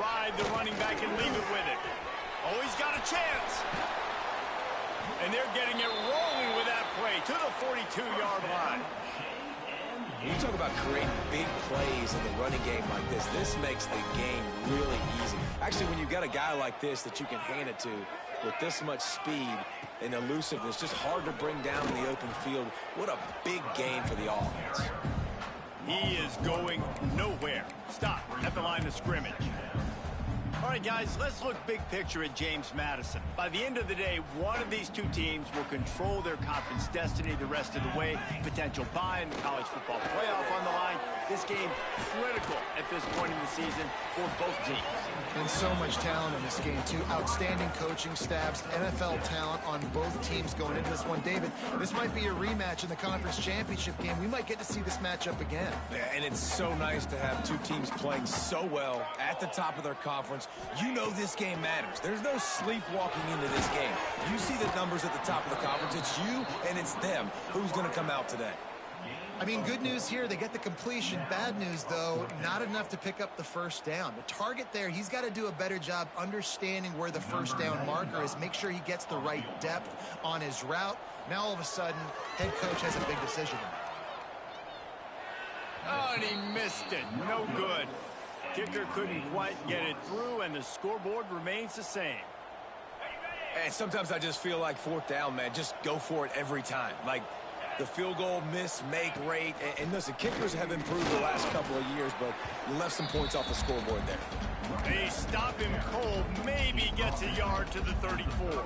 ride the running back and leave it with it. Oh, he's got a chance. And they're getting it rolling with that play to the 42-yard line. When you talk about creating big plays in the running game like this, this makes the game really easy. Actually, when you've got a guy like this that you can hand it to with this much speed and elusiveness, just hard to bring down in the open field. What a big gain for the offense. He is going nowhere. Stop at the line of scrimmage. All right, guys, let's look big picture at James Madison. By the end of the day, one of these two teams will control their conference destiny the rest of the way. Potential bye in the college football playoff on the line. This game critical at this point in the season for both teams. And so much talent in this game, too. Outstanding coaching staffs, NFL talent on both teams going into this one. David, this might be a rematch in the conference championship game. We might get to see this matchup again. Yeah, and it's so nice to have two teams playing so well at the top of their conference. You know this game matters. There's no sleepwalking into this game. You see the numbers at the top of the conference. It's you and it's them. Who's going to come out today? I mean, good news here, they get the completion. Bad news, though, not enough to pick up the first down. The target there, he's got to do a better job understanding where the first down marker is, make sure he gets the right depth on his route. Now, all of a sudden, head coach has a big decision. Oh, and he missed it. No good. Kicker couldn't quite get it through, and the scoreboard remains the same. And sometimes I just feel like fourth down, man. Just go for it every time. Like, the field goal miss, make rate. And listen, kickers have improved the last couple of years, but you left some points off the scoreboard there. They stop him cold, maybe gets a yard to the 34.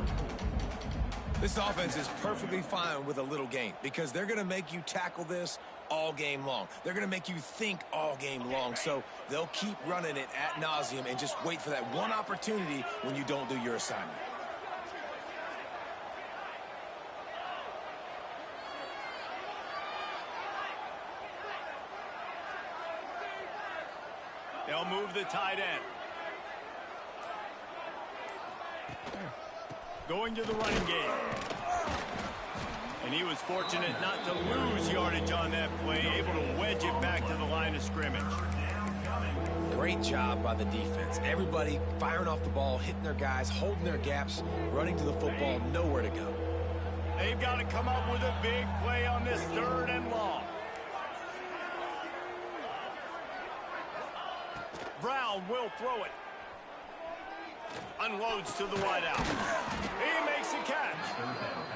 This offense is perfectly fine with a little gain because they're going to make you tackle this all game long. They're going to make you think all game long. So they'll keep running it ad nauseum and just wait for that one opportunity when you don't do your assignment. They'll move the tight end. Going to the running game. And he was fortunate not to lose yardage on that play, able to wedge it back to the line of scrimmage. Great job by the defense. Everybody firing off the ball, hitting their guys, holding their gaps, running to the football, nowhere to go. They've got to come up with a big play on this 3rd and long. Brown will throw it. Unloads to the wideout. He makes a catch.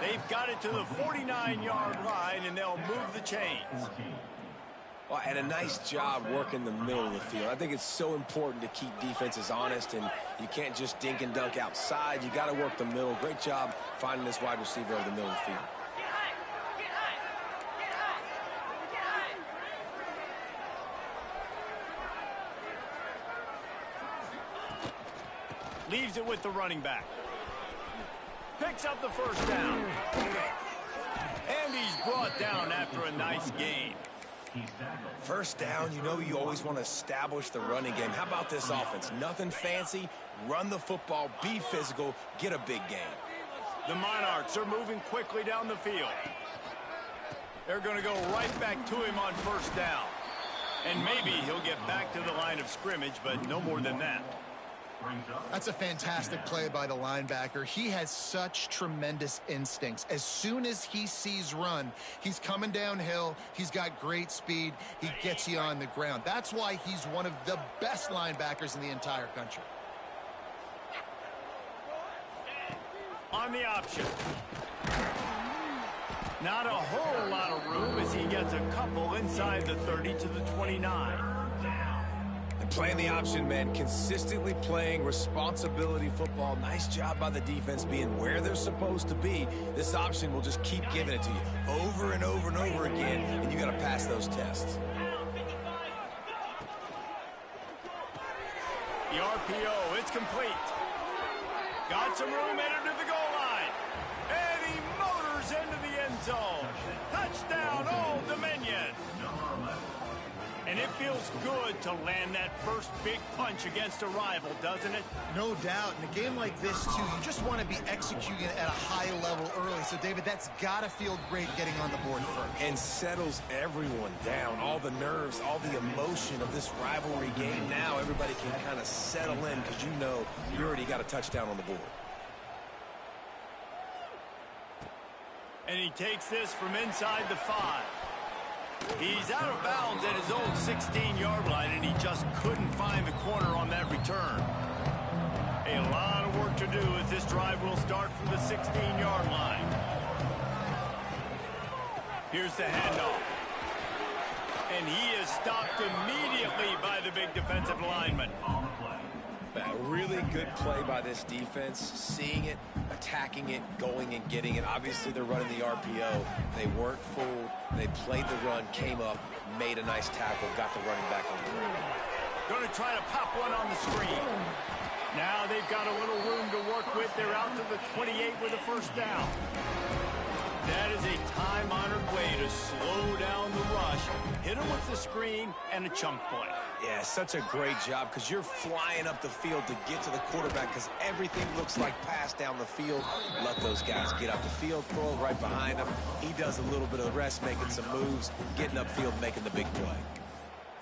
They've got it to the 49-yard line, and they'll move the chains. Well, and a nice job working the middle of the field. I think it's so important to keep defenses honest, and you can't just dink and dunk outside. You got to work the middle. Great job finding this wide receiver over the middle of the field. Leaves it with the running back. Picks up the first down. And he's brought down after a nice gain. First down, you know you always want to establish the running game. How about this offense? Nothing fancy. Run the football, be physical, get a big gain. The Monarchs are moving quickly down the field. They're going to go right back to him on first down. And maybe he'll get back to the line of scrimmage, but no more than that. That's a fantastic play by the linebacker. He has such tremendous instincts. As soon as he sees run, he's coming downhill. He's got great speed. He gets you on the ground. That's why he's one of the best linebackers in the entire country. On the option. Not a whole lot of room as he gets a couple inside the 30 to the 29. Playing the option, man. Consistently playing responsibility football. Nice job by the defense being where they're supposed to be. This option will just keep giving it to you over and over and over again, and you got to pass those tests. The RPO, it's complete. Got some room headed to the goal line. And he motors into the end zone. Touchdown, Old Dominion. And it feels good to land that first big punch against a rival, doesn't it? No doubt. In a game like this, too, you just want to be executing at a high level early. So, David, that's got to feel great getting on the board first. And settles everyone down. All the nerves, all the emotion of this rivalry game. Now everybody can kind of settle in because you know you already got a touchdown on the board. And he takes this from inside the 5. He's out of bounds at his own 16-yard line, and he just couldn't find the corner on that return. A lot of work to do as this drive will start from the 16-yard line. Here's the handoff. And he is stopped immediately by the big defensive lineman. A really good play by this defense, seeing it, attacking it, going and getting it. Obviously, they're running the RPO. They weren't fooled. They played the run, came up, made a nice tackle, got the running back on the ground. Going to try to pop one on the screen. Now they've got a little room to work with. They're out to the 28 with a first down. That is a time-honored way to slow down the rush, hit him with the screen, and a chunk play. Yeah, such a great job because you're flying up the field to get to the quarterback because everything looks like pass down the field. Let those guys get up the field, throw it right behind him. He does a little bit of the rest, making some moves, getting upfield, making the big play.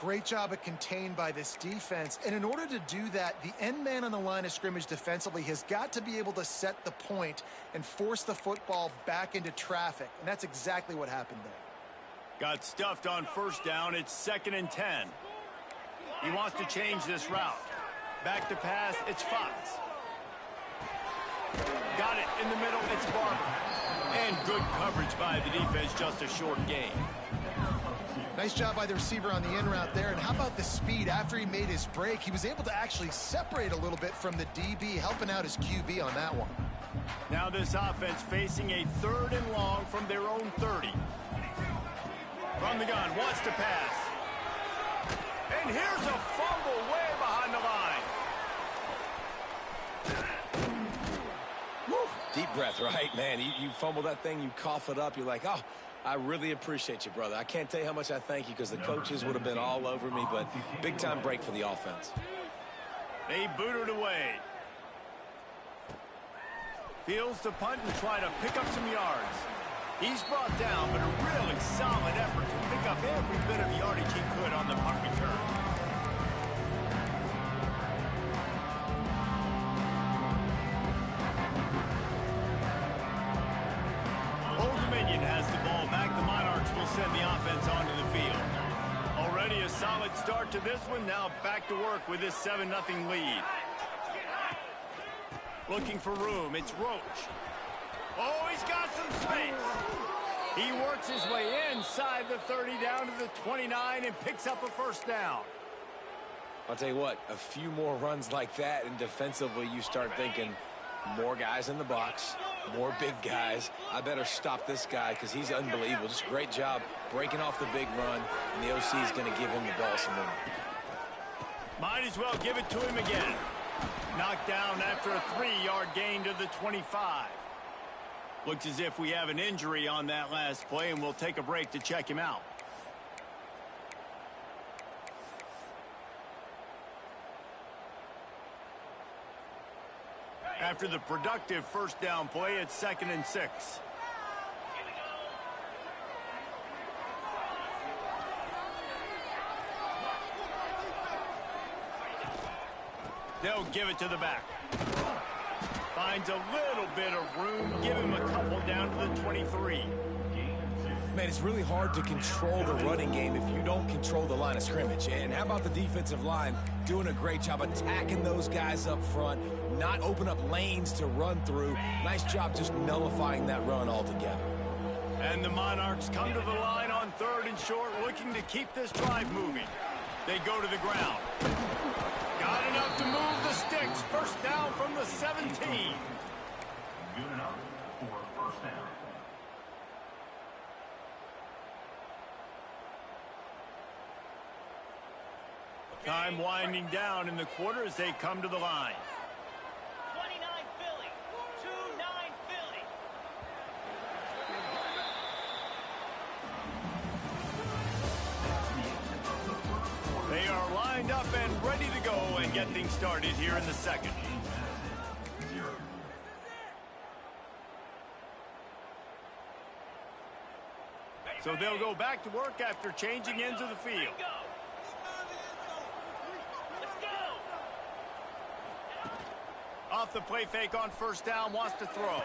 Great job at contained by this defense. And in order to do that, the end man on the line of scrimmage defensively has got to be able to set the point and force the football back into traffic. And that's exactly what happened there. Got stuffed on first down. It's 2nd and 10. He wants to change this route. Back to pass. It's Fox. Got it in the middle. It's Barber. And good coverage by the defense. Just a short gain. Nice job by the receiver on the in route there. And how about the speed after he made his break? He was able to actually separate a little bit from the DB, helping out his QB on that one. Now this offense facing a 3rd and long from their own 30. From the gun, wants to pass. And here's a fumble way behind the line. Woo. Deep breath, right, man? You fumble that thing, you cough it up, you're like, oh, I really appreciate you, brother. I can't tell you how much I thank you because the coaches would have been all over me, but big-time break for the offense. They boot it away. Fields to punt and try to pick up some yards. He's brought down, but a really solid effort to pick up every bit of yardage he could on the punt return. Old Dominion has the ball back. The Monarchs will send the offense onto the field. Already a solid start to this one. Now back to work with this 7-0 lead. Looking for room. It's Roach. Oh, he's got some space. He works his way inside the 30 down to the 29 and picks up a first down. I'll tell you what, a few more runs like that, and defensively you start thinking more guys in the box, more big guys. I better stop this guy because he's unbelievable. Just a great job breaking off the big run, and the OC is going to give him the ball some more. Might as well give it to him again. Knocked down after a 3-yard gain to the 25. Looks as if we have an injury on that last play, and we'll take a break to check him out. After the productive first down play, it's 2nd and 6. They'll give it to the back. Finds a little bit of room. Give him a couple down to the 23. Man, it's really hard to control the running game if you don't control the line of scrimmage. And how about the defensive line doing a great job attacking those guys up front, not open up lanes to run through. Nice job just nullifying that run altogether. And the Monarchs come to the line on 3rd and short, looking to keep this drive moving. They go to the ground. Got enough to move the sticks. First down from the 17. Good enough for first down. Time winding down in the quarter as they come to the line. 29 Philly. 2-9 Philly. ready to go and get things started here in the second. So they'll go back to work after changing ends of the field. Off the play fake on first down, wants to throw.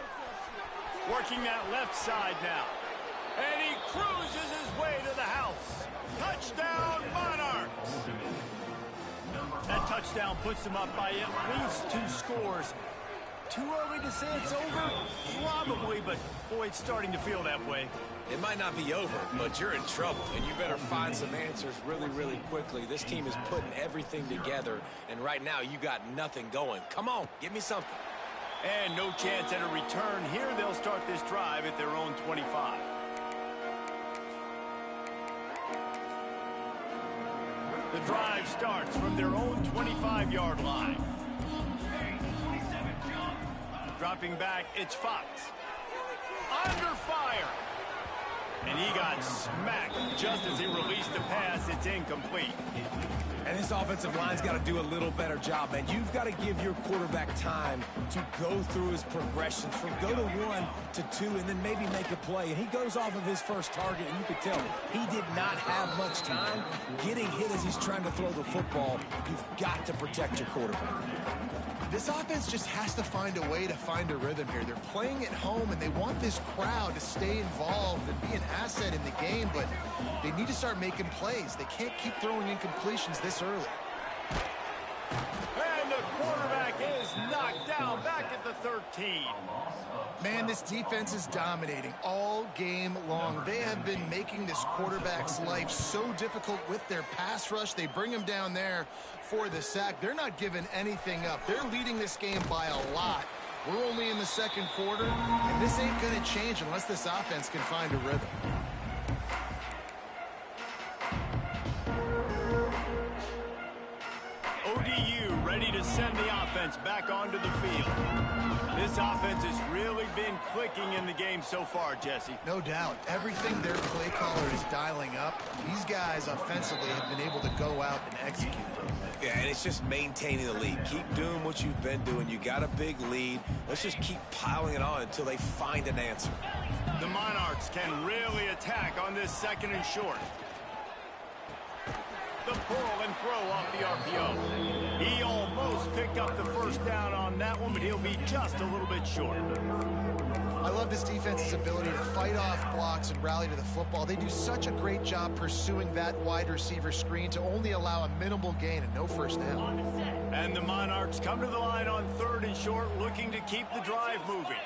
Working that left side now. And he cruises his way to the house. Touchdown, Monarchs! That touchdown puts them up by at least 2 scores. Too early to say it's over? Probably, but boy, it's starting to feel that way. It might not be over, but you're in trouble, and you better find some answers really, really quickly. This team is putting everything together, and right now you got nothing going. Come on, give me something. And no chance at a return here. They'll start this drive at their own 25. The drive starts from their own 25-yard line. Dropping back, it's Fox. Under fire. And he got smacked just as he released the pass. It's incomplete. And this offensive line's got to do a little better job, man. You've got to give your quarterback time to go through his progressions from go to 1 to 2 and then maybe make a play. And he goes off of his first target, and you could tell he did not have much time getting hit as he's trying to throw the football. You've got to protect your quarterback. This offense just has to find a way to find a rhythm here. They're playing at home, and they want this crowd to stay involved and be an asset in the game, but they need to start making plays. They can't keep throwing incompletions this early. And the quarterback is knocked down back at the 13. Man, this defense is dominating all game long. They have been making this quarterback's life so difficult with their pass rush. They bring him down there for the sack. They're not giving anything up. They're leading this game by a lot. We're only in the second quarter, and this ain't going to change unless this offense can find a rhythm. ODU ready to send the offense back onto the field. This offense has really been clicking in the game so far, Jesse. No doubt. Everything their play caller is dialing up, these guys offensively have been able to go out and execute. Yeah, and it's just maintaining the lead. Keep doing what you've been doing. You got a big lead. Let's just keep piling it on until they find an answer. The Monarchs can really attack on this second and short. The pull and throw off the RPO. He almost picked up the first down on that one, but he'll be just a little bit short. I love this defense's ability to fight off blocks and rally to the football. They do such a great job pursuing that wide receiver screen to only allow a minimal gain and no first down. And the Monarchs come to the line on third and short, looking to keep the drive moving.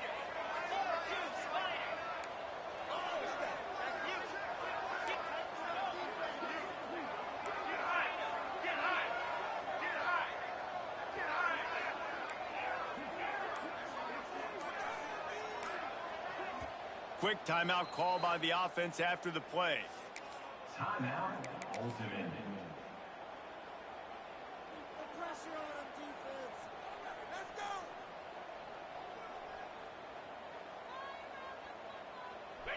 Quick timeout call by the offense after the play. Timeout, ultimate.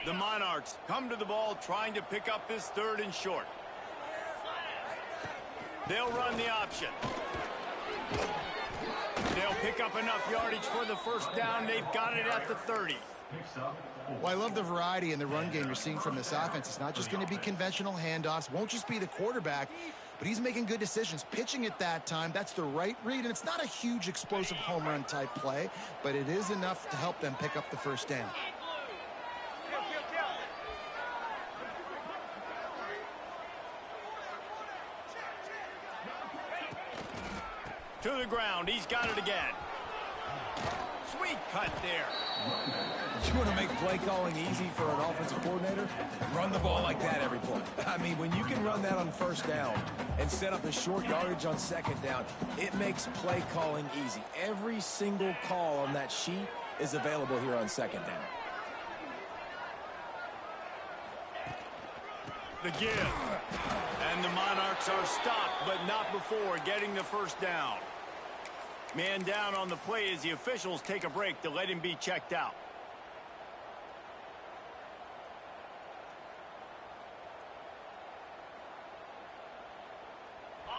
The Monarchs come to the ball trying to pick up this third and short. They'll run the option. They'll pick up enough yardage for the first down. They've got it at the 30. Well, I love the variety in the run game you're seeing from this offense. It's not just going to be conventional handoffs. Won't just be the quarterback, but he's making good decisions. Pitching at that time, that's the right read, and it's not a huge explosive home run type play, but it is enough to help them pick up the first down. To the ground. He's got it again. Sweet cut there. You want to make play calling easy for an offensive coordinator? Run the ball like that every play. I mean, when you can run that on first down and set up a short yardage on second down, it makes play calling easy. Every single call on that sheet is available here on second down. The give. And the Monarchs are stopped, but not before getting the first down. Man down on the play as the officials take a break to let him be checked out.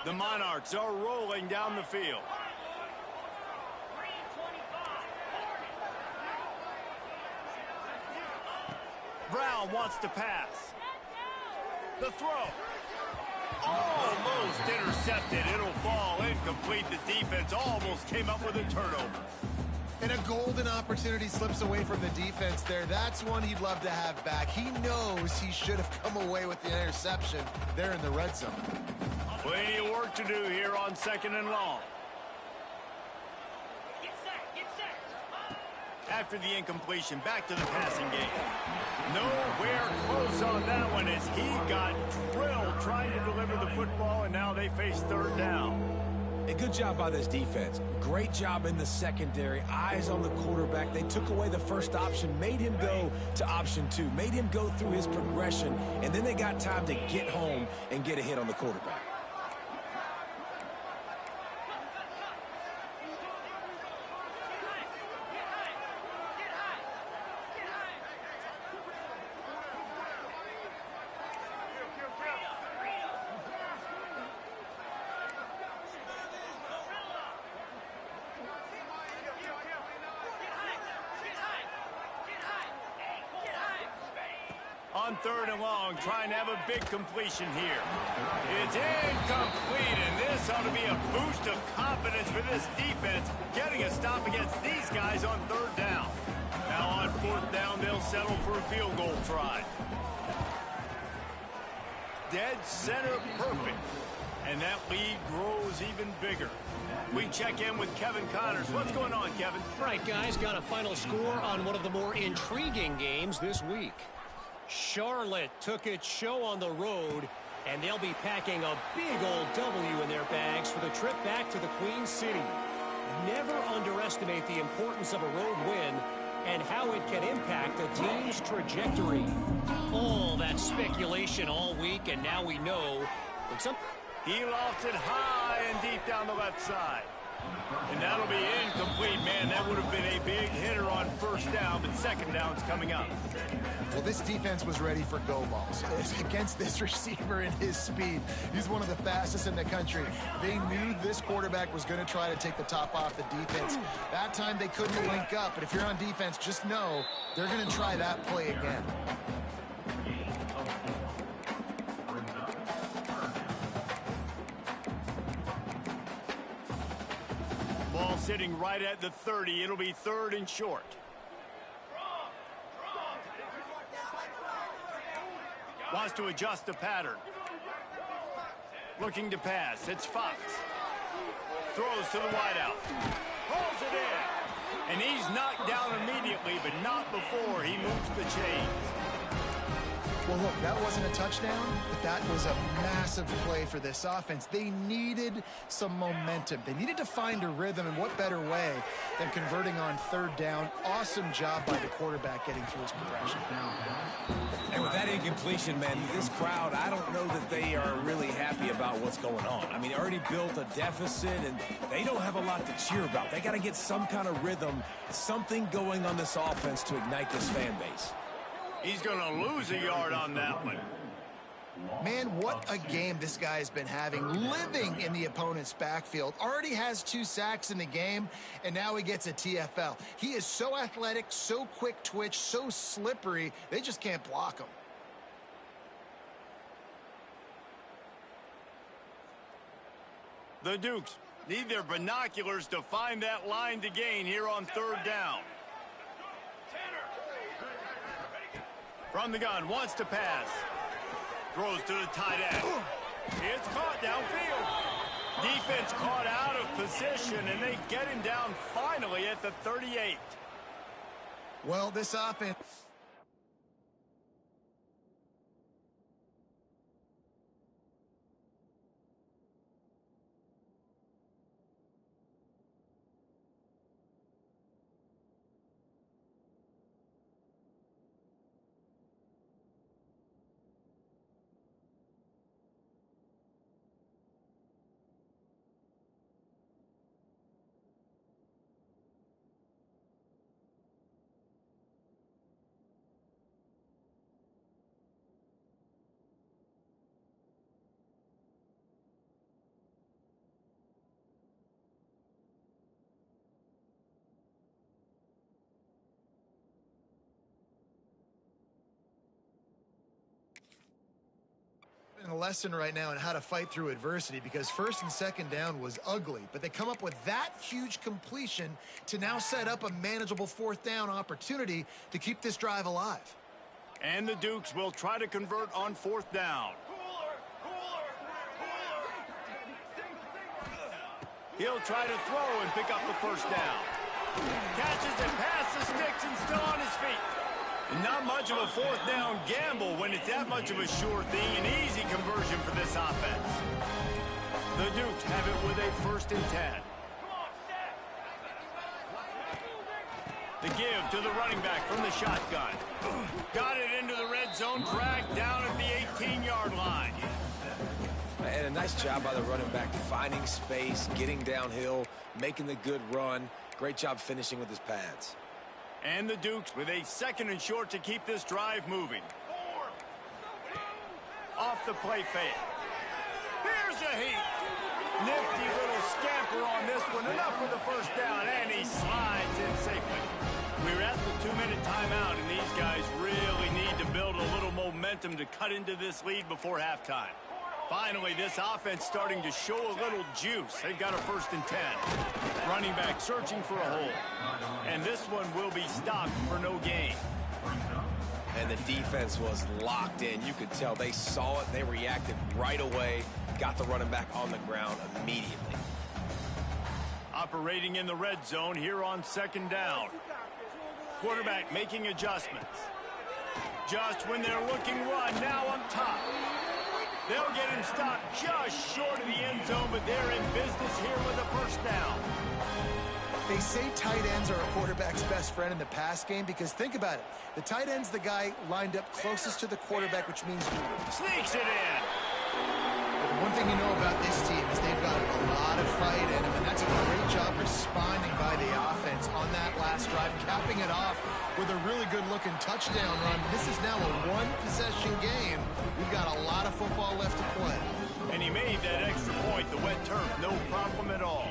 The Monarchs are rolling down the field. 325. Brown wants to pass. The throw. Almost intercepted. It'll fall incomplete. The defense almost came up with a turnover. And a golden opportunity slips away from the defense there. That's one he'd love to have back. He knows he should have come away with the interception there in the red zone. Plenty of work to do here on 2nd and long. Get set, get set. After the incompletion, back to the passing game. Nowhere close on that one as he got drilled trying to deliver the football, and now they face 3rd down. A good job by this defense. Great job in the secondary. Eyes on the quarterback. They took away the first option, made him go to option 2, made him go through his progression, and then they got time to get home and get a hit on the quarterback. On 3rd and long, trying to have a big completion here. It's incomplete, and this ought to be a boost of confidence for this defense, getting a stop against these guys on 3rd down. Now on 4th down, they'll settle for a field goal try. Dead center perfect, and that lead grows even bigger. We check in with Kevin Connors. What's going on, Kevin? Right, guys, got a final score on one of the more intriguing games this week. Charlotte took its show on the road, and they'll be packing a big old W in their bags for the trip back to the Queen City. Never underestimate the importance of a road win and how it can impact a team's trajectory. All that speculation all week, and now we know that He lofted high and deep down the left side. And that'll be incomplete, man. That would have been a big hitter on 1st down, but 2nd down's coming up. Well, this defense was ready for go balls against this receiver and his speed. He's one of the fastest in the country. They knew this quarterback was going to try to take the top off the defense. That time they couldn't link up, but if you're on defense, just know they're going to try that play again. Ball sitting right at the 30. It'll be 3rd and short. Wants to adjust the pattern. Looking to pass. It's Fox. Throws to the wideout. Pulls it in. And he's knocked down immediately, but not before he moves the chains. Well, look, that wasn't a touchdown, but that was a massive play for this offense. They needed some momentum. They needed to find a rhythm, and what better way than converting on 3rd down. Awesome job by the quarterback getting through his progression. And with that incompletion, man, this crowd, I don't know that they are really happy about what's going on. I mean, they already built a deficit, and they don't have a lot to cheer about. They got to get some kind of rhythm, something going on this offense to ignite this fan base. He's going to lose a yard on that one. Man, what a game this guy has been having, living in the opponent's backfield. Already has 2 sacks in the game, and now he gets a TFL. He is so athletic, so quick twitch, so slippery, they just can't block him. The Dukes need their binoculars to find that line to gain here on 3rd down. From the gun, wants to pass. Throws to the tight end. It's caught downfield. Defense caught out of position, and they get him down finally at the 38. Well, this offense... lesson right now in how to fight through adversity, because first and second down was ugly, but they come up with that huge completion to now set up a manageable fourth down opportunity to keep this drive alive. And the Dukes will try to convert on fourth down. He'll try to throw and pick up the first down. Catches it past the sticks and still on his feet. Not much of a fourth down gamble when it's that much of a sure thing. An easy conversion for this offense. The Dukes have it with a 1st and 10. The give to the running back from the shotgun. Got it into the red zone, dragged down at the 18-yard line. And a nice job by the running back, finding space, getting downhill, making the good run. Great job finishing with his pads. And the Dukes with a 2nd and short to keep this drive moving. Off the play fake. Here's a heat. Nifty little scamper on this one. Enough for the first down, and he slides in safely. We're at the 2-minute timeout, and these guys really need to build a little momentum to cut into this lead before halftime. Finally, this offense starting to show a little juice. They've got a 1st and 10. Running back searching for a hole. And this one will be stopped for no gain. And the defense was locked in. You could tell they saw it. They reacted right away. Got the running back on the ground immediately. Operating in the red zone here on 2nd down. Quarterback making adjustments. Just when they're looking run, now on top. They'll get him stopped just short of the end zone, but they're in business here with a 1st down. They say tight ends are a quarterback's best friend in the pass game, because think about it. The tight end's the guy lined up closest to the quarterback, which means sneaks it in. One thing you know about this team is they've got a lot of fight in them, and that's a great job responding by the offense on that last drive, capping it off with a really good-looking touchdown run. This is now a one-possession game. We've got a lot of football left to play. And he made that extra point, the wet turf, no problem at all.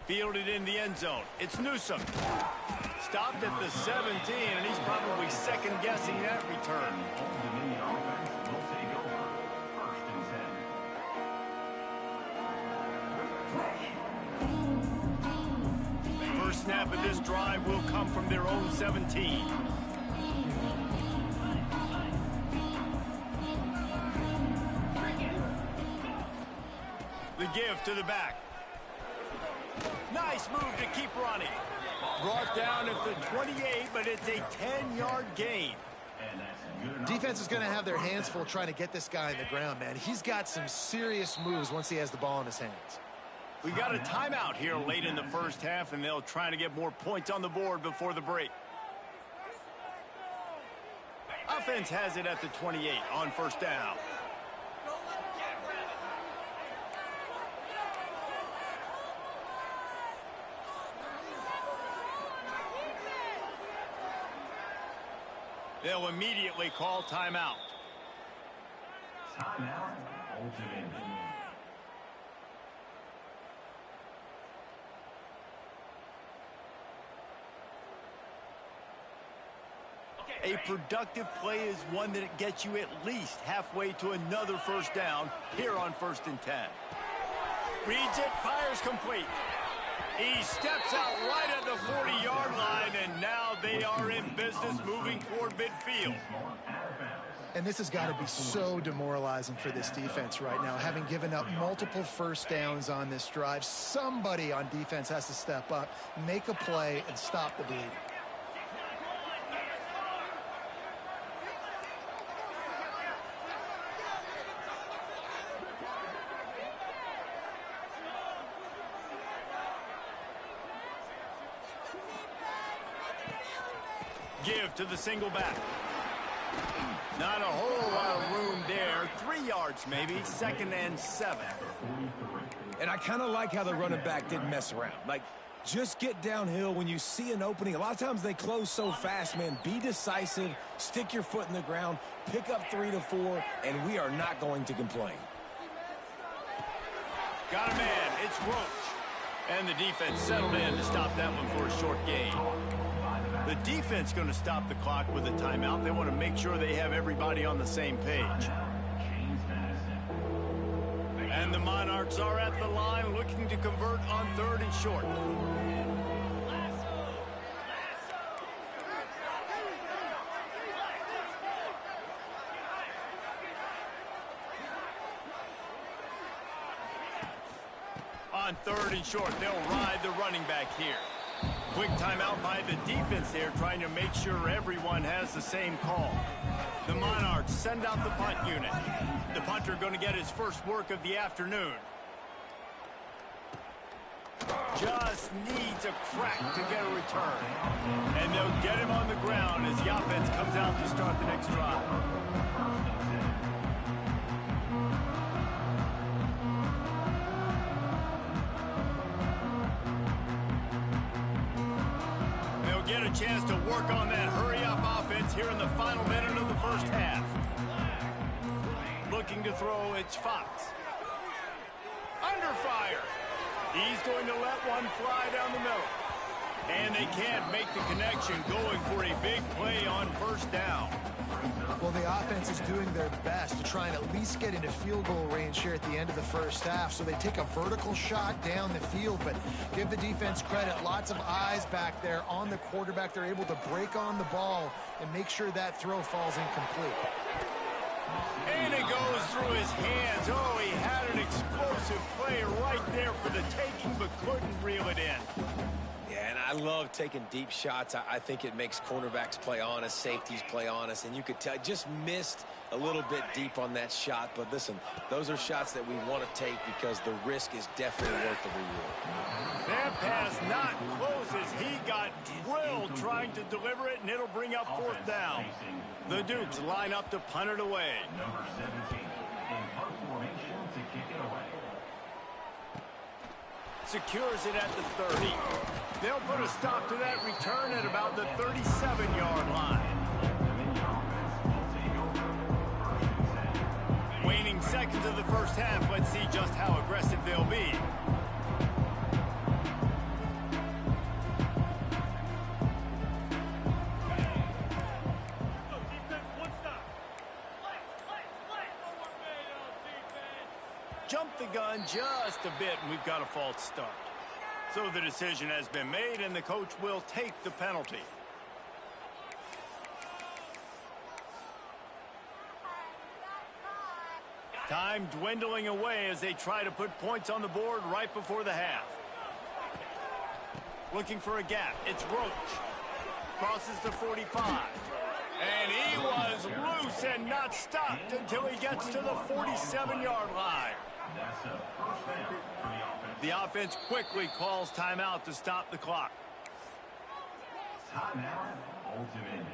Fielded in the end zone. It's Newsome. Stopped at the 17, and he's probably second-guessing that return. First snap of this drive will come from their own 17. The give to the back. Nice move to keep running. Brought down at the 28, but it's a 10-yard gain. Defense is going to have their hands full trying to get this guy on the ground, man. He's got some serious moves once he has the ball in his hands. We got a timeout here late in the first half, and they'll try to get more points on the board before the break. Offense has it at the 28 on 1st down. They'll immediately call timeout. Timeout, Ultimate. A productive play is one that gets you at least halfway to another 1st down here on 1st and 10. Reads it, fires complete. He steps out right at the 40-yard line, and now they are in business moving toward midfield. And this has got to be so demoralizing for this defense right now, having given up multiple 1st downs on this drive. Somebody on defense has to step up, make a play, and stop the bleeding. Give to the single back. Not a whole lot of room there. 3 yards maybe. 2nd and 7. And I kind of like how the running back didn't mess around. Like, just get downhill when you see an opening. A lot of times they close so fast, man. Be decisive. Stick your foot in the ground. Pick up 3 to 4, and we are not going to complain. Got a man. It's Roach. And the defense settled in to stop that one for a short gain. The defense going to stop the clock with a timeout. They want to make sure they have everybody on the same page. And the Monarchs are at the line looking to convert on 3rd and short. On 3rd and short, they'll ride the running back here. Quick timeout by the defense there, trying to make sure everyone has the same call. The Monarchs send out the punt unit. The punter going to get his first work of the afternoon. Just needs a crack to get a return. And they'll get him on the ground as the offense comes out to start the next drive. Get a chance to work on that hurry-up offense here in the final minute of the first half. Looking to throw, it's Fox. Under fire. He's going to let one fly down the middle. And they can't make the connection, going for a big play on 1st down. Well, the offense is doing their best to try and at least get into field goal range here at the end of the first half. So they take a vertical shot down the field, but give the defense credit. Lots of eyes back there on the quarterback. They're able to break on the ball and make sure that throw falls incomplete. And it goes through his hands. Oh, he had an explosive play right there for the taking, but couldn't reel it in. Yeah, and I love taking deep shots. I think it makes cornerbacks play honest, safeties play honest, and you could tell just missed a little bit deep on that shot. But listen, those are shots that we want to take because the risk is definitely worth the reward. That pass not close as he got drilled trying to deliver it, and it'll bring up 4th down. The Dukes line up to punt it away. Number 17 in punt formation to kick it away. Secures it at the 30. They'll put a stop to that return at about the 37-yard line. Waning seconds of the first half. Let's see just how aggressive they'll be. Jump the gun just a bit, and we've got a false start. So the decision has been made, and the coach will take the penalty. Time dwindling away as they try to put points on the board right before the half. Looking for a gap. It's Roach. Crosses the 45. And he was loose and not stopped until he gets to the 47-yard line. That's a 1st down for the offense. The offense quickly calls timeout to stop the clock. Timeout, ultimate.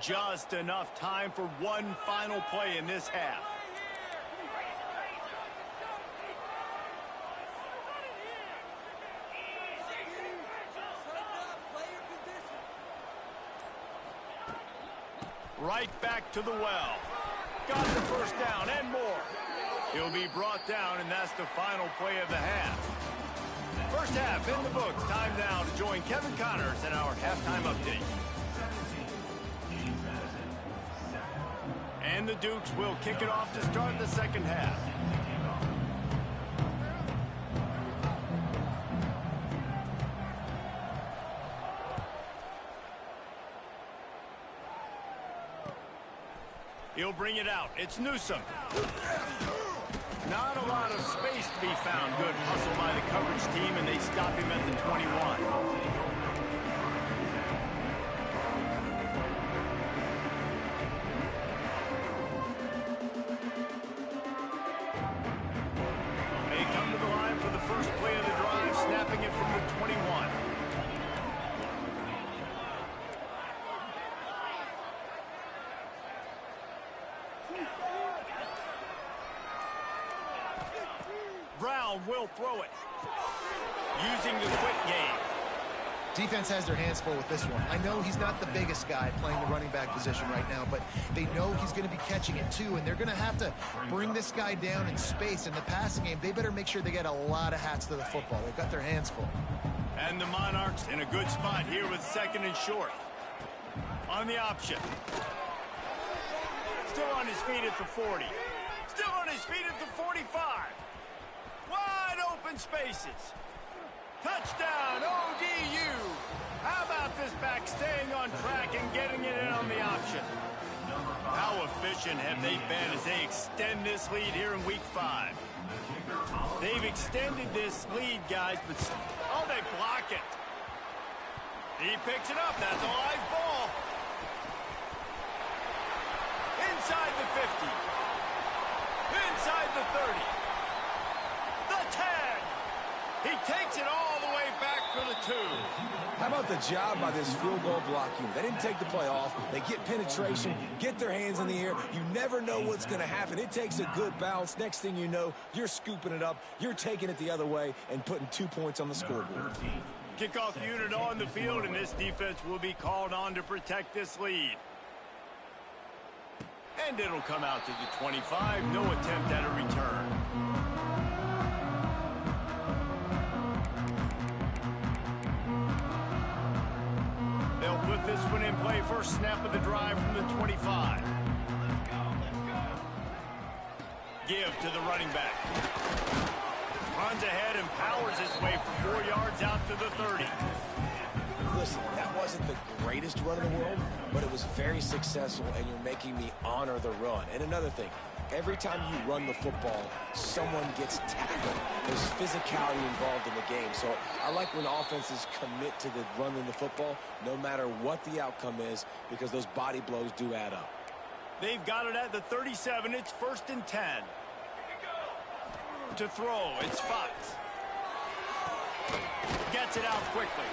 Just enough time for one final play in this half. Right back to the well. Got the 1st down and more. He'll be brought down, and that's the final play of the half. First half in the books. Time now to join Kevin Connors in our halftime update. And the Dukes will kick it off to start the second half. He'll bring it out. It's Newsom. Not a lot of space to be found. Good hustle by the coverage team, and they stop him at the 21. Brown will throw it. Using the quick game. Defense has their hands full with this one. I know he's not the biggest guy playing the running back position right now, but they know he's going to be catching it too, and they're going to have to bring this guy down in space. In the passing game, they better make sure they get a lot of hats to the football. They've got their hands full. And the Monarchs in a good spot here with 2nd and short. On the option. Still on his feet at the 40. Still on his feet at the 45. Wide open spaces. Touchdown, ODU. How about this back staying on track and getting it in on the option? How efficient have they been as they extend this lead here in Week 5? They've extended this lead, guys, but oh, they block it. He picks it up. That's a live ball. Inside the 50. Inside the 30. The 10. He takes it all the way back for the 2. How about the job by this field goal block unit? They didn't take the play off. They get penetration, get their hands in the air. You never know what's going to happen. It takes a good bounce. Next thing you know, you're scooping it up. You're taking it the other way and putting 2 points on the scoreboard. Kickoff unit on the field, and this defense will be called on to protect this lead. And it'll come out to the 25. No attempt at a return. They'll put this one in play. First snap of the drive from the 25. Give to the running back. Runs ahead and powers his way for 4 yards out to the 30. Listen, that wasn't the greatest run in the world, but it was very successful, and you're making me honor the run. And another thing, every time you run the football, someone gets tackled. There's physicality involved in the game. So I like when offenses commit to the running the football, no matter what the outcome is, because those body blows do add up. They've got it at the 37. It's 1st and 10. To throw, it's Fox. Gets it out quickly.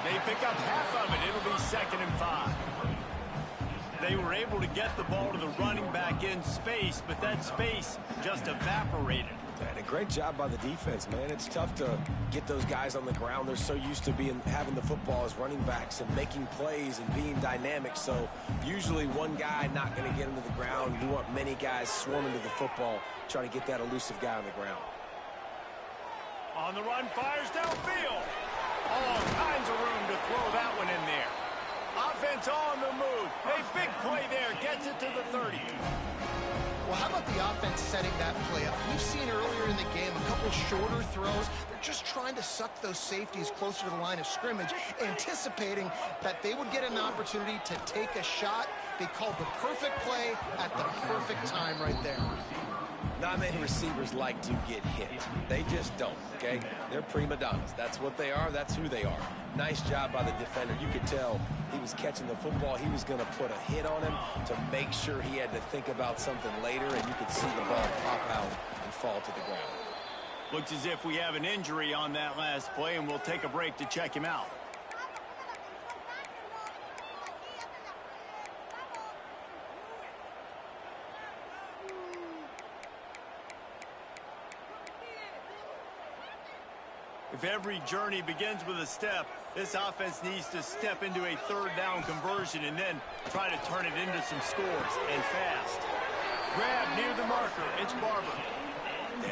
They pick up half of it. It'll be 2nd and 5. They were able to get the ball to the running back in space, but that space just evaporated. And a great job by the defense, man. It's tough to get those guys on the ground. They're so used to having the football as running backs and making plays and being dynamic. So usually one guy not going to get him to the ground. You want many guys swarming to the football, trying to get that elusive guy on the ground. On the run, fires downfield. All kinds of room to throw that one in there. Offense on the move. A big play there. Gets it to the 30. Well, how about the offense setting that play up? We've seen earlier in the game a couple shorter throws. They're just trying to suck those safeties closer to the line of scrimmage, anticipating that they would get an opportunity to take a shot. They called the perfect play at the perfect time right there. Not many receivers like to get hit. They just don't, okay? They're prima donnas. That's what they are. That's who they are. Nice job by the defender. You could tell he was catching the football. He was going to put a hit on him to make sure he had to think about something later, and you could see the ball pop out and fall to the ground. Looks as if we have an injury on that last play, and we'll take a break to check him out. If every journey begins with a step, this offense needs to step into a 3rd down conversion and then try to turn it into some scores, and fast. Grab near the marker. It's Barber.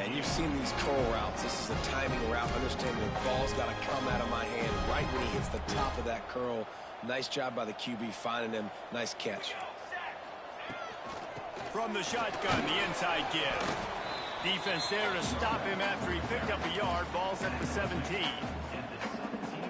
And you've seen these curl routes. This is a timing route. Understand the ball's got to come out of my hand right when he hits the top of that curl. Nice job by the QB finding him. Nice catch. From the shotgun, the inside give. Defense there to stop him after he picked up a yard. Ball's at the 17.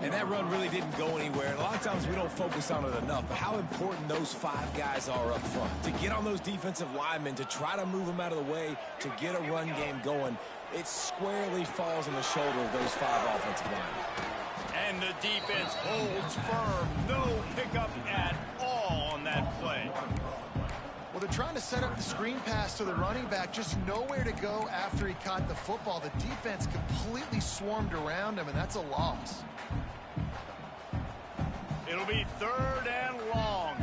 And that run really didn't go anywhere. And a lot of times we don't focus on it enough, but how important those 5 guys are up front. To get on those defensive linemen, to try to move them out of the way, to get a run game going, it squarely falls on the shoulder of those 5 offensive linemen. And the defense holds firm. No pickup at all on that play. Well, they're trying to set up the screen pass to the running back, just nowhere to go after he caught the football. The defense completely swarmed around him, and that's a loss. It'll be 3rd and long.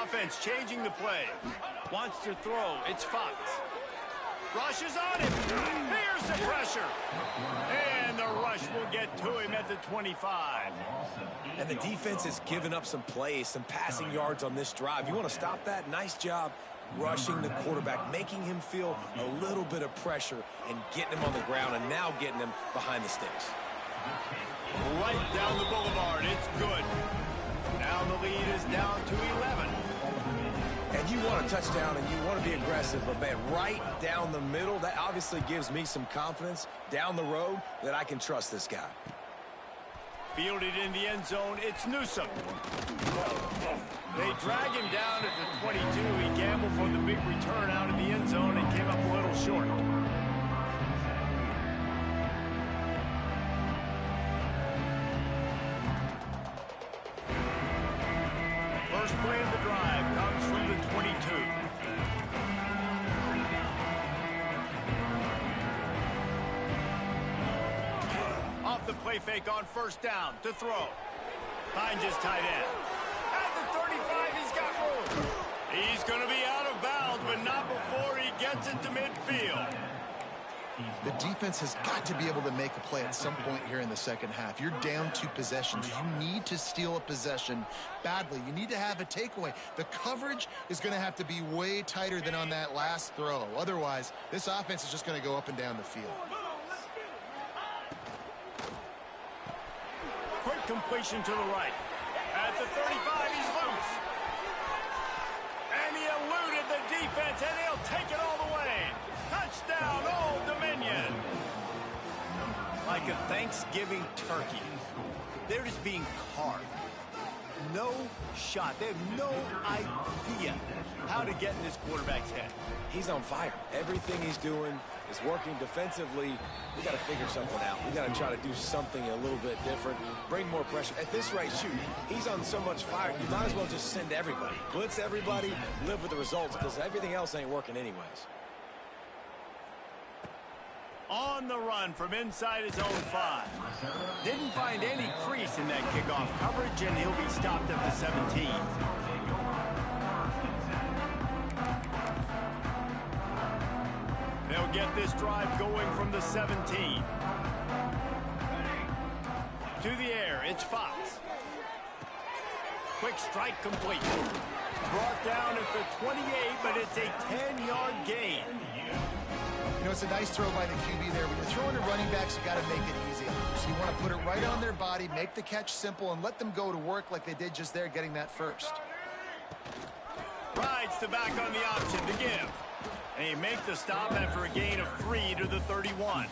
offense changing the play. Wants to throw. It's Fox. Rushes on him. Here's the pressure. And the rush will get to him at the 25. And the defense has given up some plays, some passing yards on this drive. You want to stop that? Nice job rushing the quarterback, making him feel a little bit of pressure and getting him on the ground and now getting him behind the sticks. Right down the boulevard. It's good. Now the lead is down to 11. And you want a touchdown and you want to be aggressive, but man, right down the middle, that obviously gives me some confidence down the road that I can trust this guy. Fielded in the end zone, it's Newsome. They drag him down at the 22. He gambled for the big return out of the end zone and came up a little short. First play of the drive comes from the 22. Off the play fake on first down to throw. Finds his tight end. At the 35, he's got room. He's going to be out of bounds, but not before he gets it to midfield. The defense has got to be able to make a play at some point here in the second half. You're down 2 possessions. You need to steal a possession badly. You need to have a takeaway. The coverage is going to have to be way tighter than on that last throw. Otherwise, this offense is just going to go up and down the field. Quick completion to the right. At the 35, he's loose. And he eluded the defense, and he'll take it all the way. Touchdown, Old Dominion. Like a Thanksgiving turkey. They're just being carved. No shot. They have no idea how to get in this quarterback's head. He's on fire. Everything he's doing is working defensively. We got to figure something out. We got to try to do something a little bit different, bring more pressure. At this rate, shoot, he's on so much fire, you might as well just send everybody. Blitz everybody, live with the results, because everything else ain't working anyways. On the run from inside his own 5. Didn't find any crease in that kickoff coverage, and he'll be stopped at the 17. They'll get this drive going from the 17. To the air, it's Fox. Quick strike complete. Brought down at the 28, but it's a 10-yard gain. You know, it's a nice throw by the QB there. When you're throwing to running backs, you got to make it easy. So you want to put it right on their body, make the catch simple, and let them go to work like they did just there, getting that first. Rides the back on the option to give. And he make the stop after a gain of 3 to the 31.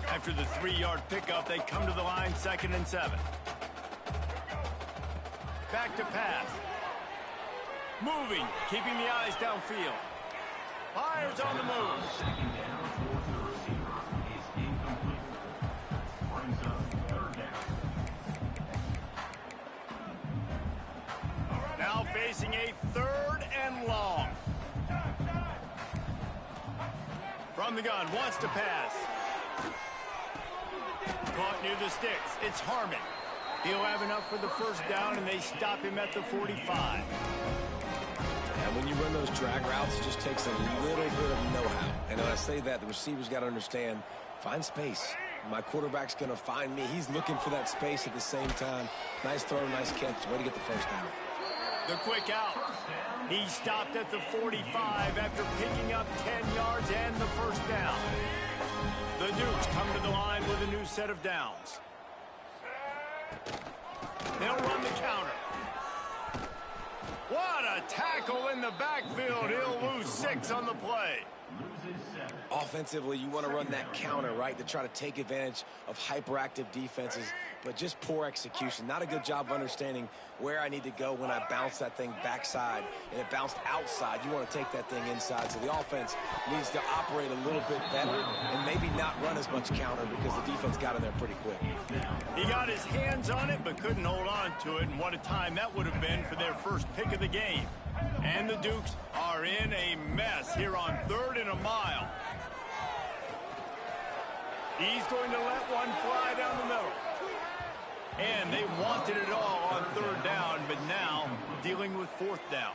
After the 3-yard pickup, they come to the line 2nd and 7. Back to pass. Moving, keeping the eyes downfield. Fires on the move. Now facing a 3rd and long. From the gun, wants to pass. Caught near the sticks. It's Harmon. He'll have enough for the first down, and they stop him at the 45. And when you run those drag routes, it just takes a little bit of know-how. And when I say that, the receiver's got to understand, find space. My quarterback's going to find me. He's looking for that space at the same time. Nice throw, nice catch. Way to get the first down. The quick out. He stopped at the 45 after picking up 10 yards and the first down. The Dukes come to the line with a new set of downs. They'll run the counter. What a tackle in the backfield. He'll lose 6 on the play. Offensively, you want to run that counter, right, to try to take advantage of hyperactive defenses, but just poor execution. Not a good job of understanding where I need to go when I bounce that thing backside, and it bounced outside. You want to take that thing inside, so the offense needs to operate a little bit better and maybe not run as much counter because the defense got in there pretty quick. He got his hands on it but couldn't hold on to it, and what a time that would have been for their first pick of the game. And the Dukes are in a mess here on 3rd and a mile. He's going to let one fly down the middle. And they wanted it all on third down, but now dealing with fourth down.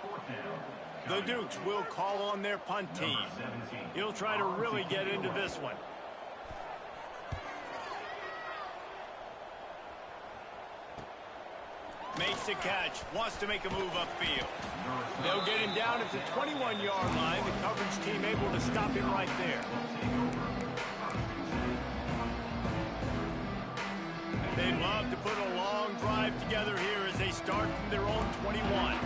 The Dukes will call on their punt team. He'll try to really get into this one. Makes the catch, wants to make a move upfield. They'll get him down at the 21-yard line. The coverage team able to stop him right there. They'd love to put a long drive together here as they start from their own 21.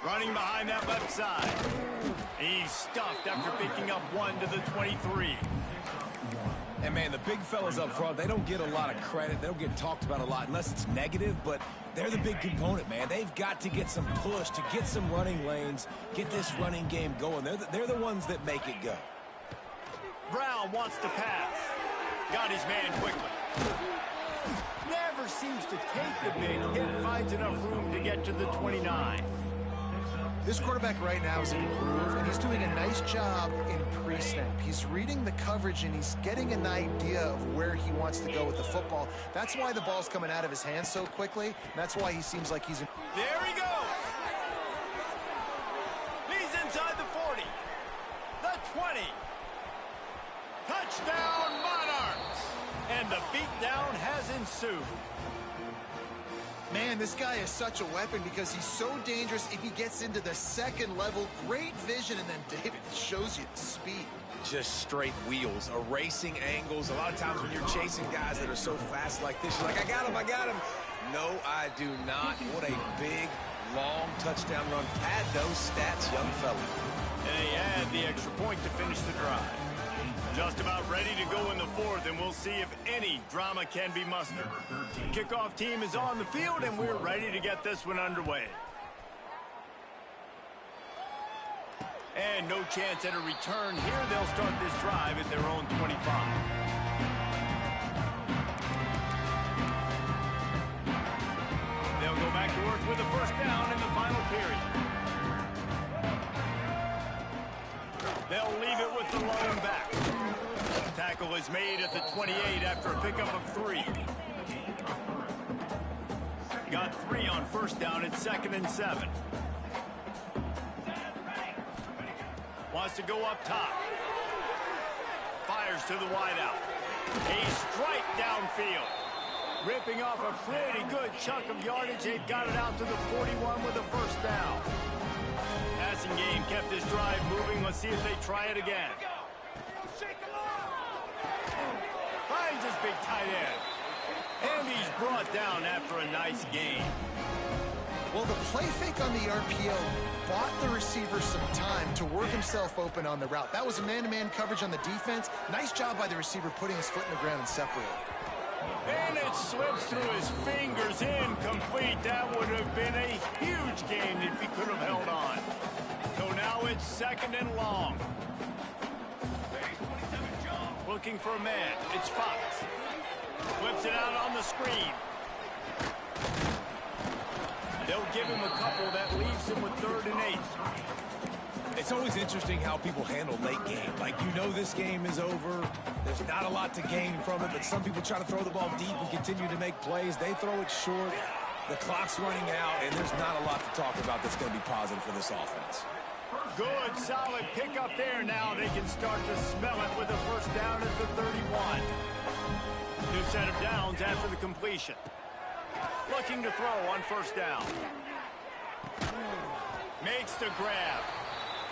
Running behind that left side. He's stuffed after picking up one to the 23. And, man, the big fellas up front, they don't get a lot of credit. They don't get talked about a lot unless it's negative, but they're the big component, man. They've got to get some push, to get some running lanes, get this running game going. They're the ones that make it go. Brown wants to pass. Got his man quickly. Never seems to take the big hit, finds enough room to get to the 29. This quarterback right now is in a groove, and he's doing a nice job in pre-snap. He's reading the coverage, and he's getting an idea of where he wants to go with the football. That's why the ball's coming out of his hands so quickly, and that's why he seems like he's in. There he goes. He's inside the 40. The 20. Touchdown, Monarchs. And the beatdown has ensued. Man, this guy is such a weapon because he's so dangerous if he gets into the second level. Great vision, and then David shows you the speed. Just straight wheels, erasing angles. A lot of times when you're chasing guys that are so fast like this, you're like, I got him. No, I do not. What a big, long touchdown run. Pad those stats, young fella. And they add the extra point to finish the drive. Just about ready to go in the fourth, and we'll see if any drama can be mustered. The kickoff team is on the field, and we're ready to get this one underway. And no chance at a return here. They'll start this drive at their own 25. They'll go back to work with a first down in the final period. They'll leave it with the lone back. Tackle is made at the 28 after a pickup of 3. Got 3 on first down at 2nd and 7. Wants to go up top. Fires to the wideout. A strike downfield. Ripping off a pretty good chunk of yardage. They've got it out to the 41 with a first down. Passing game kept this drive moving. Let's see if they try it again. Finds his big tight end. And he's brought down after a nice gain. Well, the play fake on the RPO bought the receiver some time to work himself open on the route. That was a man-to-man coverage on the defense. Nice job by the receiver putting his foot in the ground and separating. And it slips through his fingers, incomplete. That would have been a huge gain if he could have held on. So now it's 2nd and long. Looking for a man. It's Fox. Flips it out on the screen. They'll give him a couple. That leaves him with 3rd and 8. It's always interesting how people handle late game. Like, you know this game is over. There's not a lot to gain from it, but some people try to throw the ball deep and continue to make plays. They throw it short. The clock's running out, and there's not a lot to talk about that's going to be positive for this offense. Good, solid pickup there. Now they can start to smell it with a first down at the 31. New set of downs after the completion. Looking to throw on first down. Makes the grab.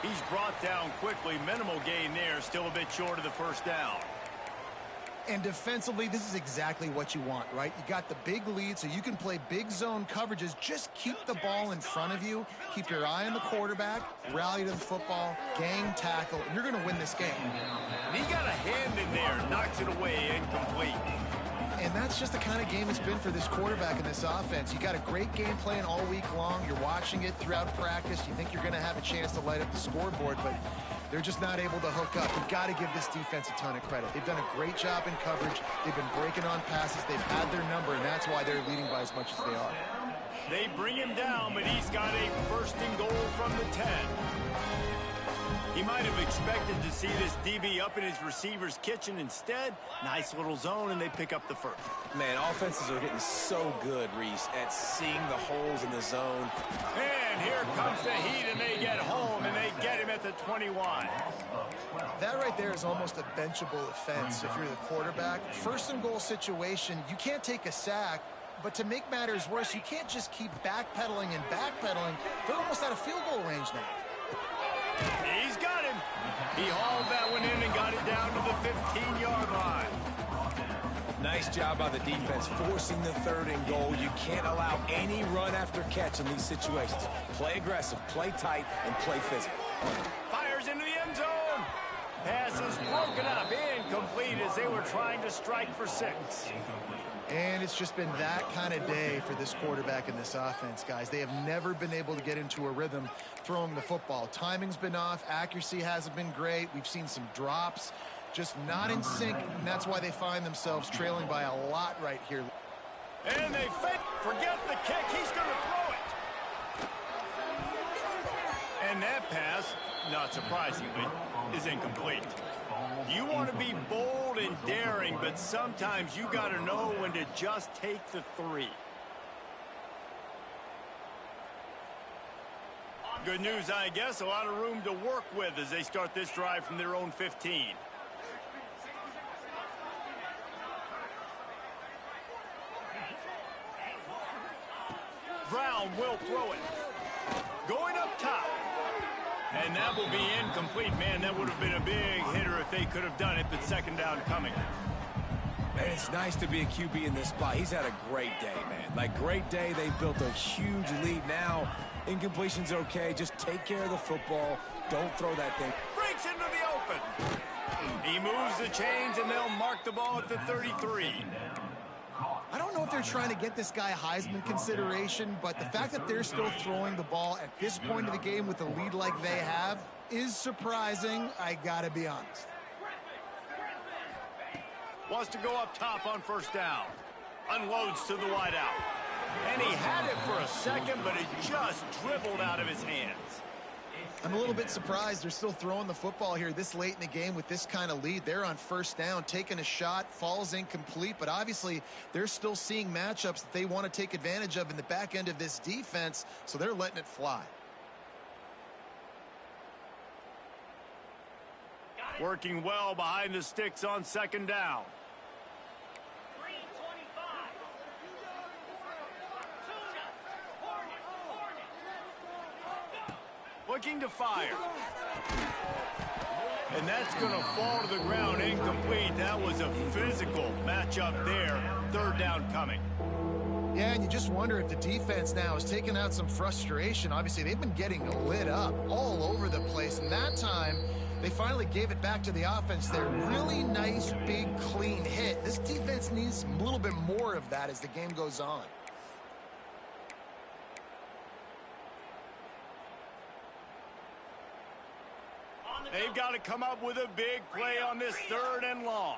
He's brought down quickly. Minimal gain there. Still a bit short of the first down. And defensively, this is exactly what you want, right? You got the big lead, so you can play big zone coverages. Just keep the ball in front of you. Keep your eye on the quarterback. Rally to the football. Gang tackle. And you're going to win this game. And he got a hand in there. Knocks it away. Incomplete. And that's just the kind of game it's been for this quarterback in this offense. You got a great game plan all week long. You're watching it throughout practice. You think you're going to have a chance to light up the scoreboard, but they're just not able to hook up. You've got to give this defense a ton of credit. They've done a great job in coverage. They've been breaking on passes. They've had their number, and that's why they're leading by as much as they are. They bring him down, but he's got a first and goal from the 10. He might have expected to see this DB up in his receiver's kitchen. Instead, nice little zone, and they pick up the first. Man, offenses are getting so good, Reese, at seeing the holes in the zone. And here comes the Heat, and they get home, and they get him at the 21. That right there is almost a benchable offense if you're the quarterback. First and goal situation, you can't take a sack, but to make matters worse, you can't just keep backpedaling and backpedaling. They're almost out of field goal range now. He's got him. He hauled that one in and got it down to the 15-yard line. Nice job by the defense forcing the third and goal. You can't allow any run after catch in these situations. Play aggressive, play tight, and play physical. Fires into the end zone. Pass is broken up, incomplete as they were trying to strike for 6. And it's just been that kind of day for this quarterback and this offense, guys. They have never been able to get into a rhythm throwing the football. Timing's been off. Accuracy hasn't been great. We've seen some drops, just not in sync, and that's why they find themselves trailing by a lot right here. And they forget the kick. He's going to throw it. And that pass, not surprisingly, is incomplete. You want to be bold and daring, but sometimes you got to know when to just take the 3. Good news, I guess. A lot of room to work with as they start this drive from their own 15. Brown will throw it. Going up top. And that will be incomplete. Man, that would have been a big hitter if they could have done it, but second down coming. And it's nice to be a QB in this spot. He's had a great day, man. Like, great day. They built a huge lead. Now, incompletion's okay. Just take care of the football. Don't throw that thing. Breaks into the open. He moves the chains, and they'll mark the ball at the 33. I don't know if they're trying to get this guy Heisman consideration, but the fact that they're still throwing the ball at this point of the game with a lead like they have is surprising, I gotta be honest. Wants to go up top on first down. Unloads to the wideout. And he had it for a second, but it just dribbled out of his hands. I'm a little bit surprised they're still throwing the football here this late in the game with this kind of lead. They're on first down, taking a shot, falls incomplete, but obviously they're still seeing matchups that they want to take advantage of in the back end of this defense, so they're letting it fly. Working well behind the sticks on second down. Looking to fire. And that's going to fall to the ground incomplete. That was a physical matchup there. Third down coming. Yeah, and you just wonder if the defense now is taking out some frustration. Obviously, they've been getting lit up all over the place. And that time, they finally gave it back to the offense there. Really nice, big, clean hit. This defense needs a little bit more of that as the game goes on. They've got to come up with a big play on this third and long.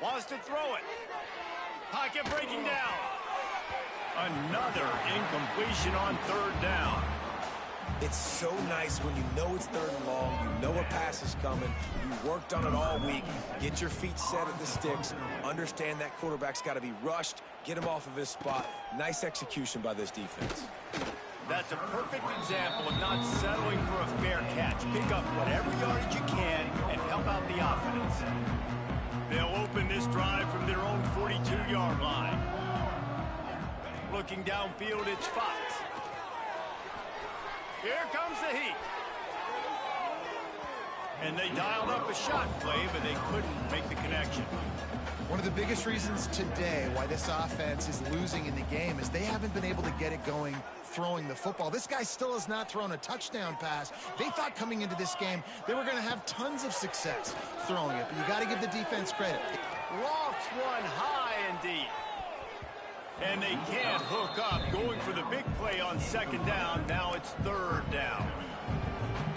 Wants to throw it. Pocket breaking down. Another incompletion on third down. It's so nice when you know it's third and long, you know a pass is coming, you worked on it all week, get your feet set at the sticks, understand that quarterback's got to be rushed, get him off of his spot. Nice execution by this defense. That's a perfect example of not settling for a fair catch. Pick up whatever yardage you can and help out the offense. They'll open this drive from their own 42-yard line. Looking downfield, it's Fox. Here comes the Heat. And they dialed up a shot play, but they couldn't make the connection. One of the biggest reasons today why this offense is losing in the game is they haven't been able to get it going throwing the football. This guy still has not thrown a touchdown pass. They thought coming into this game they were going to have tons of success throwing it, but you got to give the defense credit. Lofts one high and deep. And they can't hook up. Going for the big play on second down. Now it's third down.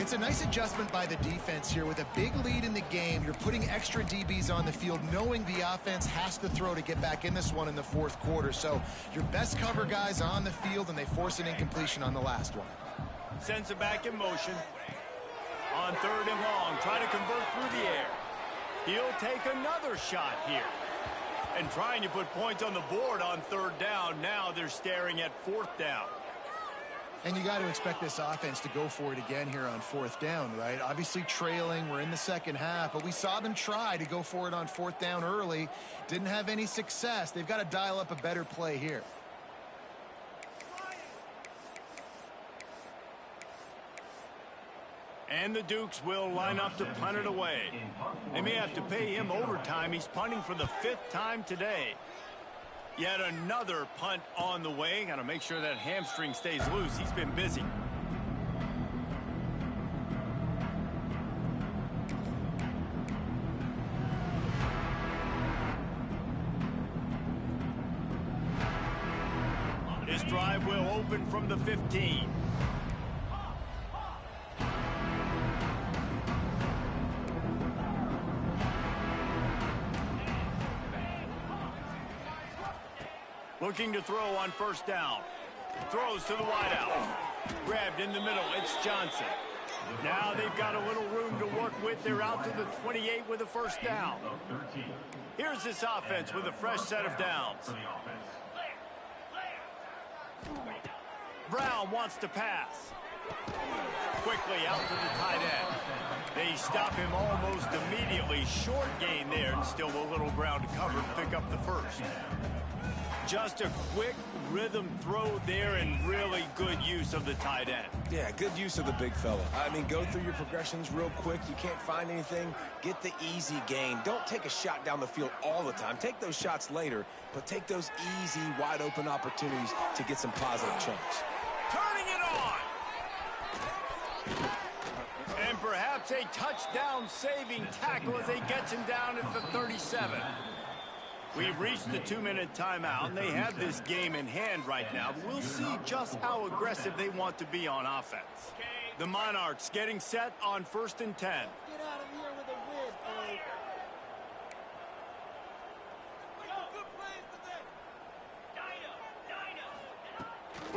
It's a nice adjustment by the defense here. With a big lead in the game, you're putting extra DBs on the field, knowing the offense has to throw to get back in this one in the fourth quarter. So your best cover guys on the field, and they force an incompletion on the last one. Sends it back in motion. On 3rd and long, try to convert through the air. He'll take another shot here. And trying to put points on the board on 3rd down. Now they're staring at 4th down. And you got to expect this offense to go for it again here on 4th down, right? Obviously trailing, we're in the second half, but we saw them try to go for it on 4th down early. Didn't have any success. They've got to dial up a better play here. And the Dukes will line up to punt it away. They may have to pay him overtime. He's punting for the 5th time today. Yet another punt on the way. Got to make sure that hamstring stays loose. He's been busy. This drive will open from the 15. Looking to throw on 1st down. Throws to the wideout. Grabbed in the middle. It's Johnson. Now they've got a little room to work with. They're out to the 28 with a 1st down. Here's this offense with a fresh set of downs. Brown wants to pass. Quickly out to the tight end. They stop him almost immediately. Short gain there, and still a little ground to cover to pick up the 1st. Just a quick rhythm throw there, and really good use of the tight end. Yeah, good use of the big fella. I mean, go through your progressions real quick. You can't find anything. Get the easy gain. Don't take a shot down the field all the time. Take those shots later, but take those easy, wide-open opportunities to get some positive chunks. Turning it on! And perhaps a touchdown-saving tackle as he gets him down at the 37. We've reached the 2-minute timeout, and they have this game in hand right now. But we'll see just how aggressive they want to be on offense. The Monarchs getting set on 1st and 10. Get out of here with a win, boy. Good plays today.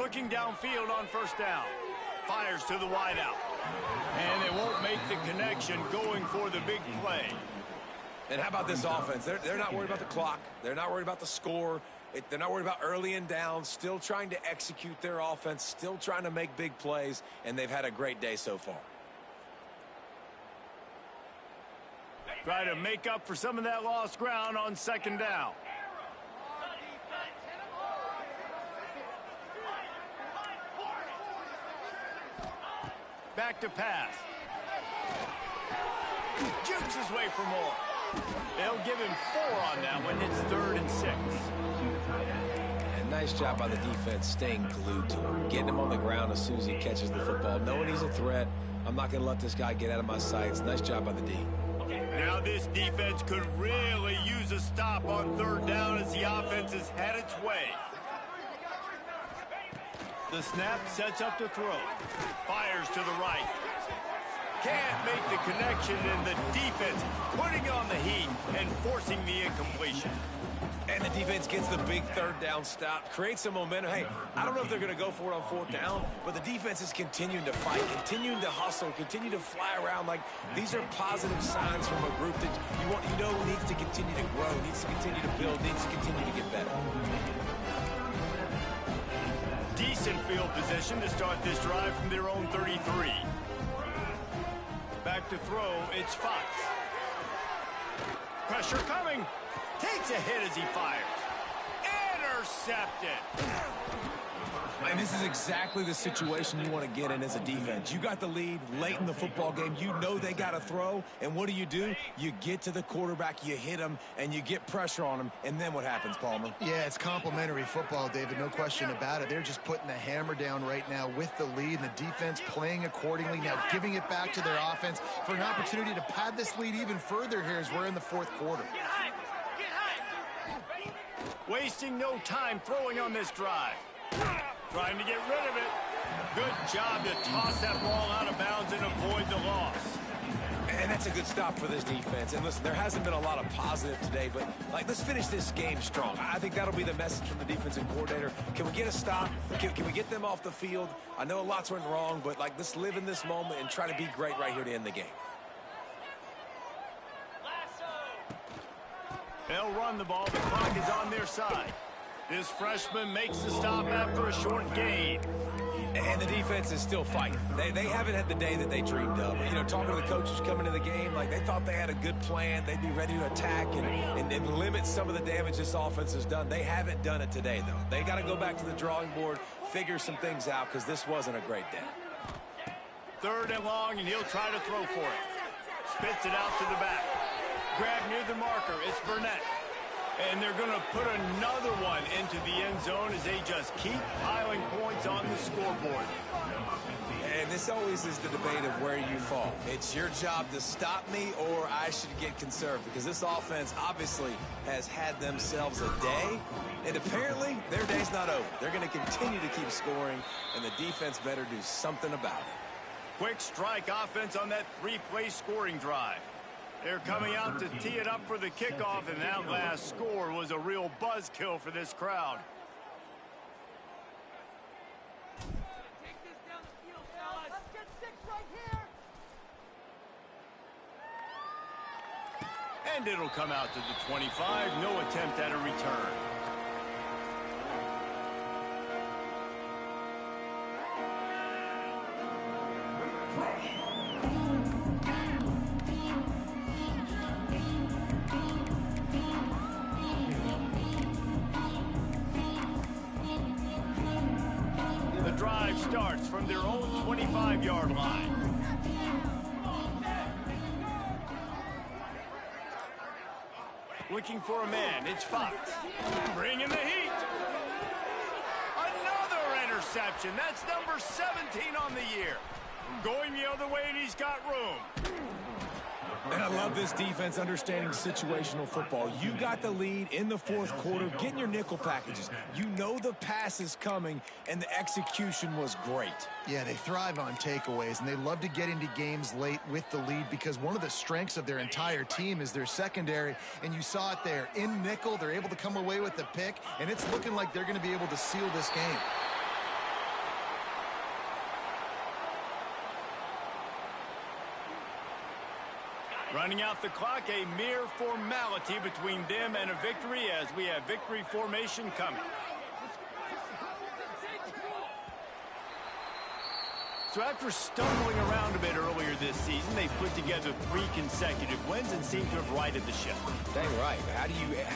Looking downfield on 1st down. Fires to the wideout. And they won't make the connection, going for the big play. And how about this offense? They're not worried about the clock. They're not worried about the score. They're not worried about early and down. Still trying to execute their offense. Still trying to make big plays. And they've had a great day so far. Try to make up for some of that lost ground on 2nd down. Back to pass. Jukes his way for more. They'll give him 4 on that one. It's 3rd and 6. And nice job by the defense staying glued to him. Getting him on the ground as soon as he catches the football. Knowing he's a threat. I'm not going to let this guy get out of my sights. Nice job by the D. Now this defense could really use a stop on 3rd down as the offense has had its way. The snap sets up to throw. Fires to the right. Can't make the connection, and the defense putting on the heat and forcing the incompletion. And the defense gets the big 3rd down stop, creates some momentum. Hey, I don't know if they're going to go for it on 4th down, but the defense is continuing to fight, continuing to hustle, continue to fly around. Like, these are positive signs from a group that you know needs to continue to grow, needs to continue to build, needs to continue to get better. Decent field position to start this drive from their own 33. Back to throw, it's Fox. Pressure coming. Takes a hit as he fires. Intercepted. And this is exactly the situation you want to get in as a defense. You got the lead late in the football game. You know they got to throw. And what do? You get to the quarterback, you hit him, and you get pressure on him. And then what happens, Palmer? Yeah, it's complimentary football, David. No question about it. They're just putting the hammer down right now with the lead, and the defense playing accordingly. Now giving it back to their offense for an opportunity to pad this lead even further here as we're in the 4th quarter. Wasting no time throwing on this drive. Trying to get rid of it. Good job to toss that ball out of bounds and avoid the loss. And that's a good stop for this defense. And listen, there hasn't been a lot of positive today, but let's finish this game strong. I think that'll be the message from the defensive coordinator. Can we get a stop? Can we get them off the field? I know lots went wrong, but let's live in this moment and try to be great right here to end the game. They'll run the ball. The clock is on their side. This freshman makes the stop after a short gain. And the defense is still fighting. They haven't had the day that they dreamed of. You know, talking to the coaches coming to the game, they thought they had a good plan. They'd be ready to attack and limit some of the damage this offense has done. They haven't done it today, though. They got to go back to the drawing board, figure some things out, because this wasn't a great day. 3rd and long, and he'll try to throw for it. Spits it out to the back. Grab near the marker. It's Burnett. And they're going to put another one into the end zone as they just keep piling points on the scoreboard. And this always is the debate of where you fall. It's your job to stop me or I should get conserved, because this offense obviously has had themselves a day, and apparently their day's not over. They're going to continue to keep scoring, and the defense better do something about it. Quick strike offense on that 3-play scoring drive. They're coming out to tee it up for the kickoff, and that last score was a real buzzkill for this crowd. Take this down the field, fellas. Let's get 6 right here. And it'll come out to the 25. No attempt at a return. Starts from their own 25-yard line. Looking for a man. It's Fox. Bringing the heat. Another interception. That's number 17 on the year. Going the other way, and he's got room. And I love this defense understanding situational football. You got the lead in the 4th quarter. Get in your nickel packages. You know the pass is coming, and the execution was great. Yeah, they thrive on takeaways, and they love to get into games late with the lead, because one of the strengths of their entire team is their secondary, and you saw it there. In nickel, they're able to come away with the pick, and it's looking like they're going to be able to seal this game. Running out the clock, a mere formality between them and a victory, as we have victory formation coming. So after stumbling around a bit earlier this season, they put together 3 consecutive wins and seem to have righted the ship. Dang right. How do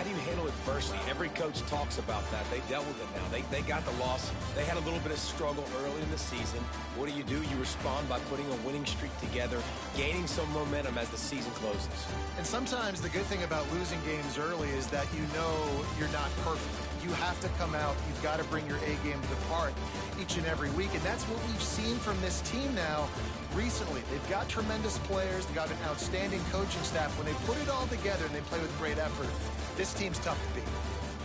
you handle adversity? Every coach talks about that. They dealt with it now. They got the loss. They had a little bit of struggle early in the season. What do? You respond by putting a winning streak together, gaining some momentum as the season closes. And sometimes the good thing about losing games early is that you know you're not perfect. You have to come out. You've got to bring your A game to the park each and every week. And that's what we've seen from this team now recently. They've got tremendous players. They've got an outstanding coaching staff. When they put it all together and they play with great effort, this team's tough to beat.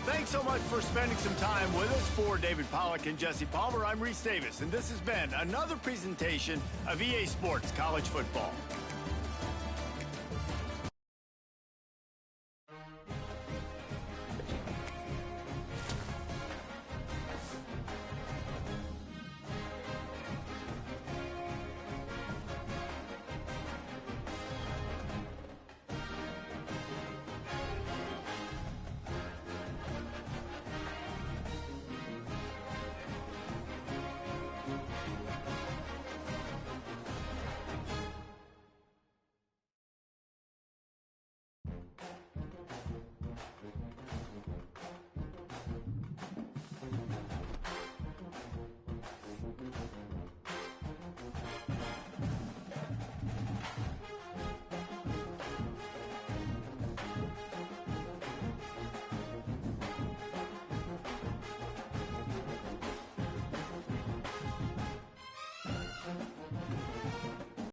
Thanks so much for spending some time with us. For David Pollack and Jesse Palmer, I'm Reese Davis, and this has been another presentation of EA Sports College Football.